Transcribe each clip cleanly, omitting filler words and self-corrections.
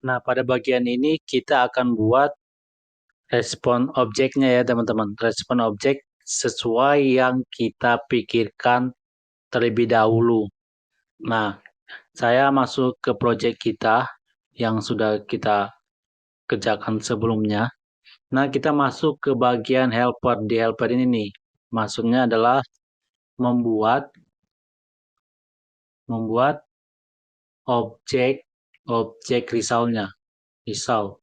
Nah, pada bagian ini kita akan buat respon objeknya ya teman-teman. Respon objek sesuai yang kita pikirkan terlebih dahulu. Nah, saya masuk ke project kita yang sudah kita kerjakan sebelumnya. Nah, kita masuk ke bagian helper. Di helper ini nih, maksudnya adalah membuat objek resultnya. Result.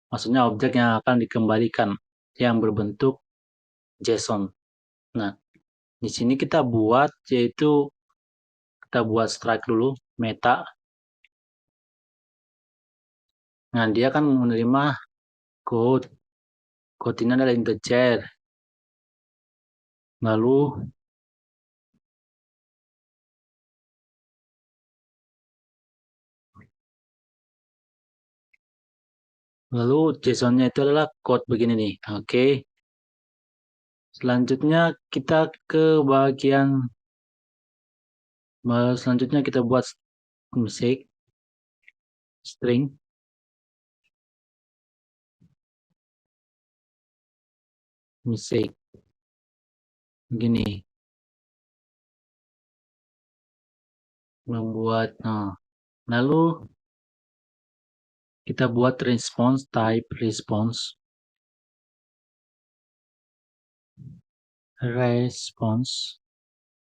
Maksudnya objek yang akan dikembalikan yang berbentuk JSON. Nah, di sini kita buat strike dulu meta. Nah, dia akan menerima code. Code ini adalah integer. Lalu JSON-nya itu adalah code begini nih. Oke. Selanjutnya kita ke bagian selanjutnya kita buat string begini. Lalu kita buat type response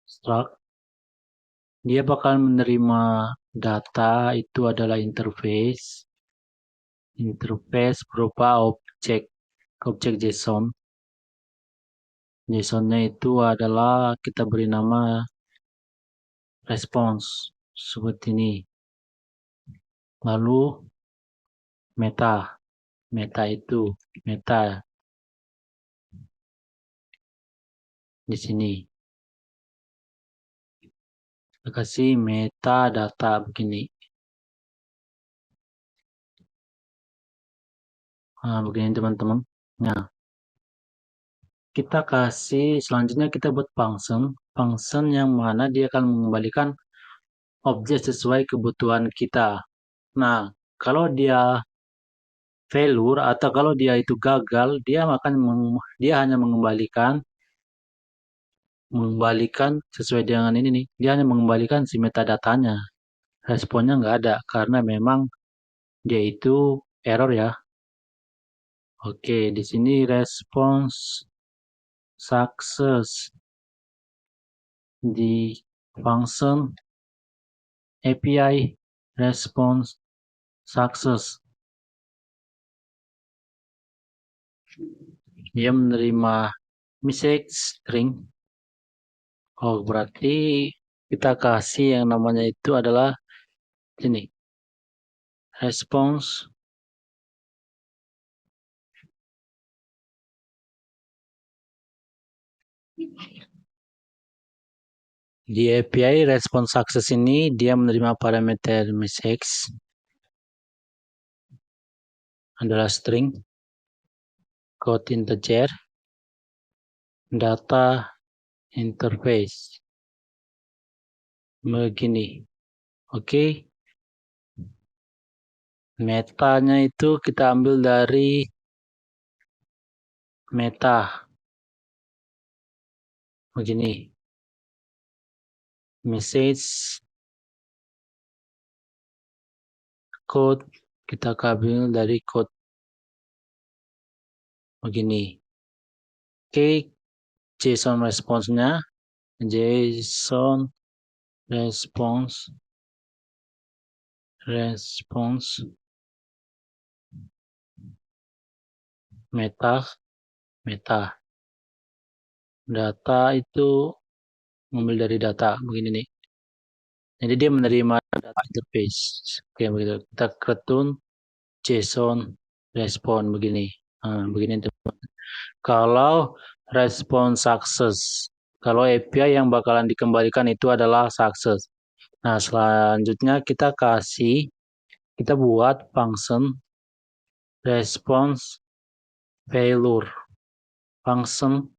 struct. Dia bakal menerima data itu adalah interface berupa objek JSON. JSON-nya itu adalah kita beri nama response seperti ini. Lalu meta di sini. Kita kasih metadata begini. Nah, begini teman-teman. Nah, selanjutnya kita buat function yang mana dia akan mengembalikan objek sesuai kebutuhan kita. Nah, kalau dia failure atau kalau dia itu gagal, dia hanya mengembalikan sesuai dengan ini nih. Dia hanya mengembalikan si metadatanya. Responnya nggak ada karena memang dia itu error ya. Oke, di sini response success di function API response success. Dia menerima message string. Oh, berarti kita kasih yang namanya itu adalah ini. Response di API response success ini dia menerima parameter message adalah string, code integer, data interface. Begini. Oke. Metanya itu kita ambil dari meta. Begini. Message code kita ambil dari code begini. Oke, JSON response-nya JSON response meta data itu mengambil dari data begini nih. Jadi dia menerima data interface. Oke, begitu. Kita return JSON respon begini. Begini teman. Kalau respon success, kalau API yang bakalan dikembalikan itu adalah success. Nah, selanjutnya kita buat function response failure. Function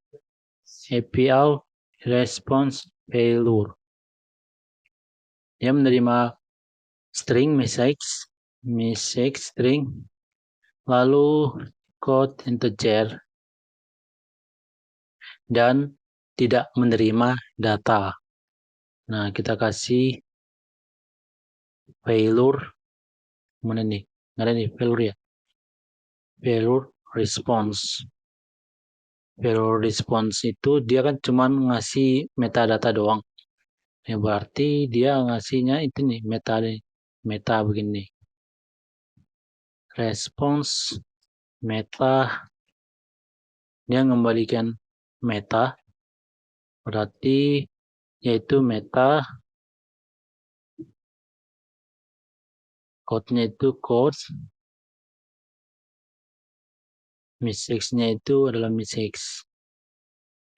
API response failure. Dia menerima string message message string, lalu code integer, dan tidak menerima data. Nah, kita kasih failure, mana nih? Nggak ada nih failure ya. Failure response. Failure response itu dia kan cuma ngasih metadata doang. Ya berarti dia ngasihnya itu nih meta begini. Response meta, dia mengembalikan meta, berarti yaitu meta, code-nya itu code, message-nya itu adalah message,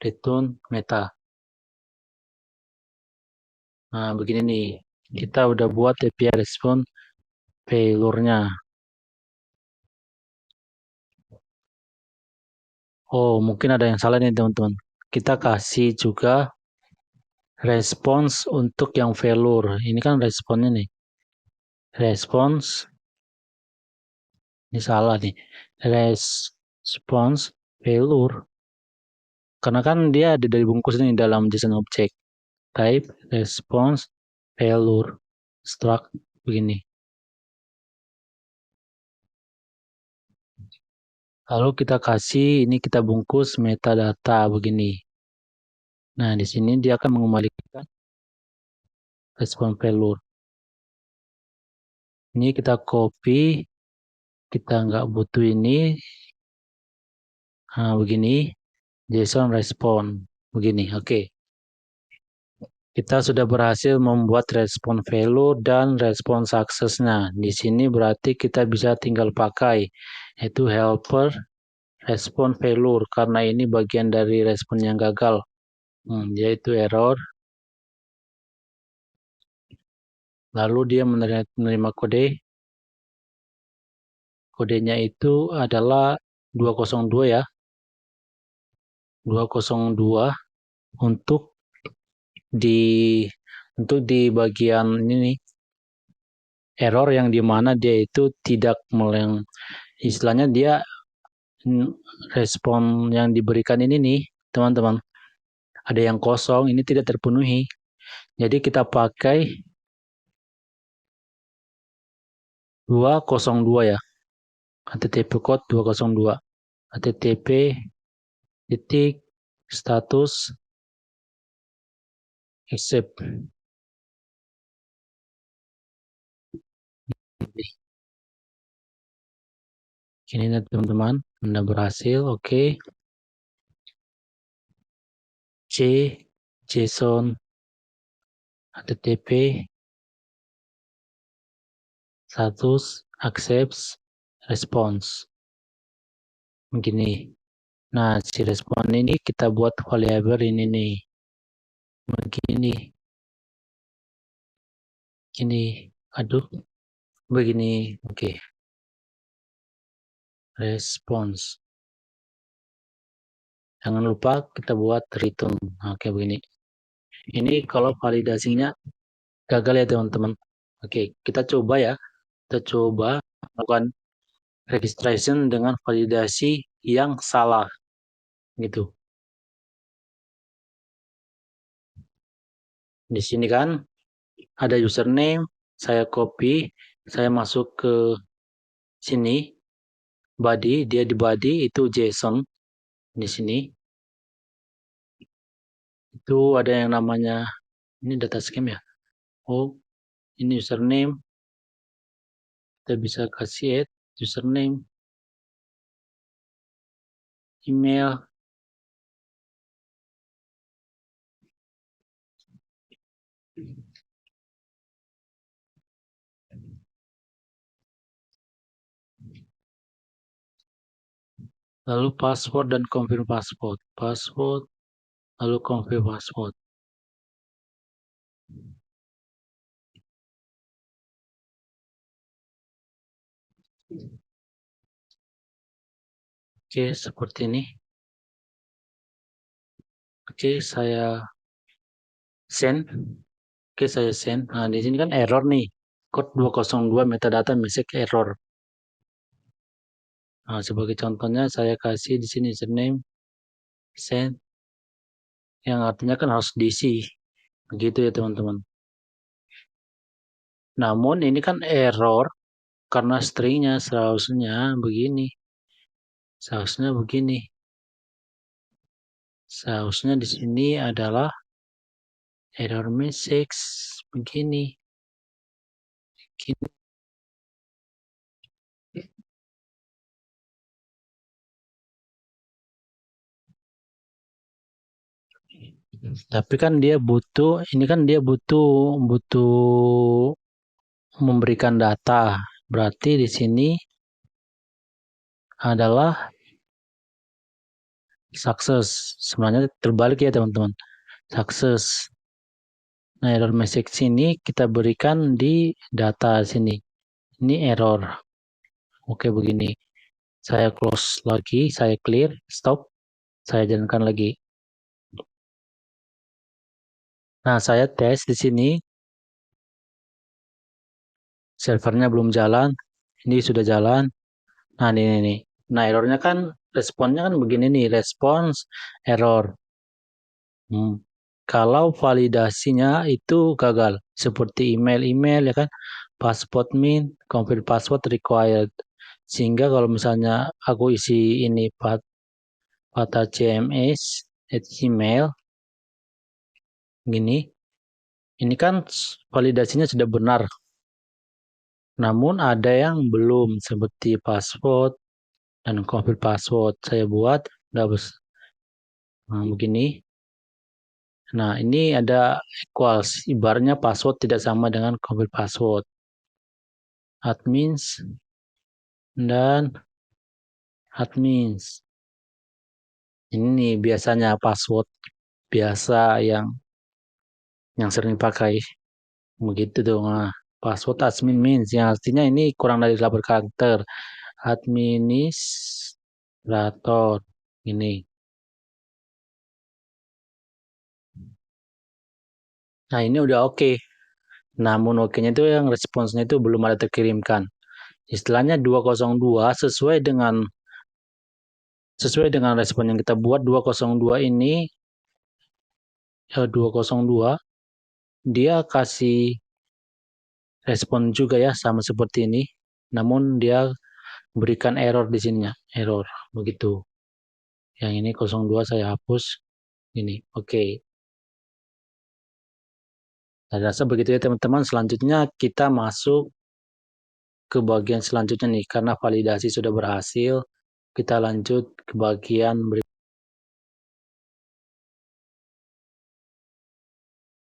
return meta. Nah begini nih, kita udah buat API respon failure-nya. Oh mungkin ada yang salah nih teman-teman. Kita kasih juga respons untuk yang failure. Ini kan responnya nih. Respons, ini salah nih. Response failure. Karena kan dia ada dari bungkus nih dalam JSON object. Type response failure struct begini. Lalu kita kasih ini, kita bungkus metadata begini. Nah, di sini dia akan mengembalikan respon failure. Ini kita copy, kita nggak butuh ini. Nah, begini, JSON respon begini. Oke. Kita sudah berhasil membuat respon failure dan respon success-nya. Di sini berarti kita bisa tinggal pakai yaitu helper respon failure karena ini bagian dari respon yang gagal, yaitu error. Lalu dia menerima kode. Kodenya itu adalah 202 ya. 202 untuk di bagian ini nih, error yang dimana dia itu tidak istilahnya dia respon yang diberikan ini nih teman-teman ada yang kosong, ini tidak terpenuhi. Jadi kita pakai 202 ya, HTTP code 202, HTTP titik status accept. Ini nih teman-teman, Anda berhasil. Oke. JSON HTTP status accepts response begini. Nah, si respon ini kita buat variable ini nih begini, aduh begini. Oke. Response, jangan lupa kita buat return. Oke begini. Ini kalau validasinya gagal ya teman-teman. Oke, kita coba ya. Kita coba melakukan registration dengan validasi yang salah gitu. Di sini kan ada username, saya copy, saya masuk ke sini, body, dia di body itu JSON. Di sini itu ada yang namanya, ini data scheme ya. Oh, ini username, kita bisa kasih add username, email, lalu password dan confirm password, lalu confirm password. Oke, seperti ini. Oke, saya send. Nah, di sini kan error nih. code 202 metadata message error. Nah, sebagai contohnya saya kasih di sini username send yang artinya kan harus diisi. Begitu ya teman-teman. Namun ini kan error karena stringnya seharusnya begini. Seharusnya di sini adalah error message begini. Tapi kan dia butuh, ini kan dia butuh memberikan data. Berarti di sini adalah success. Sebenarnya terbalik ya teman-teman. Success. Nah, error message sini kita berikan di data sini. Ini error. Oke, begini. Saya close lagi, saya clear, stop. Saya jalankan lagi. Nah, saya tes di sini. Servernya belum jalan. Ini sudah jalan. Nah, ini. Nah, errornya kan, responnya kan begini nih. Response error. Kalau validasinya itu gagal. Seperti email ya kan. Password min, confirm password required. Sehingga kalau misalnya aku isi ini Pata CMS email gini, ini kan validasinya sudah benar. Namun ada yang belum seperti password dan confirm password. Saya buat begini. Nah, ini ada equals. Ibaratnya password tidak sama dengan confirm password. Admins dan admins. Ini biasanya password biasa yang sering dipakai. Begitu dong. Nah, password admin means yang artinya ini kurang dari 8 karakter. Administrator ini. Nah, ini udah oke. Namun oke-nya itu yang responsnya itu belum ada terkirimkan. Istilahnya 202 sesuai dengan respon yang kita buat 202 ini 202 dia kasih respon juga ya sama seperti ini. Namun dia berikan error di sininya, error begitu. Yang ini 02 saya hapus ini. Oke. Saya rasa begitu ya teman-teman. Selanjutnya kita masuk ke bagian selanjutnya nih karena validasi sudah berhasil. Kita lanjut ke bagian berikutnya.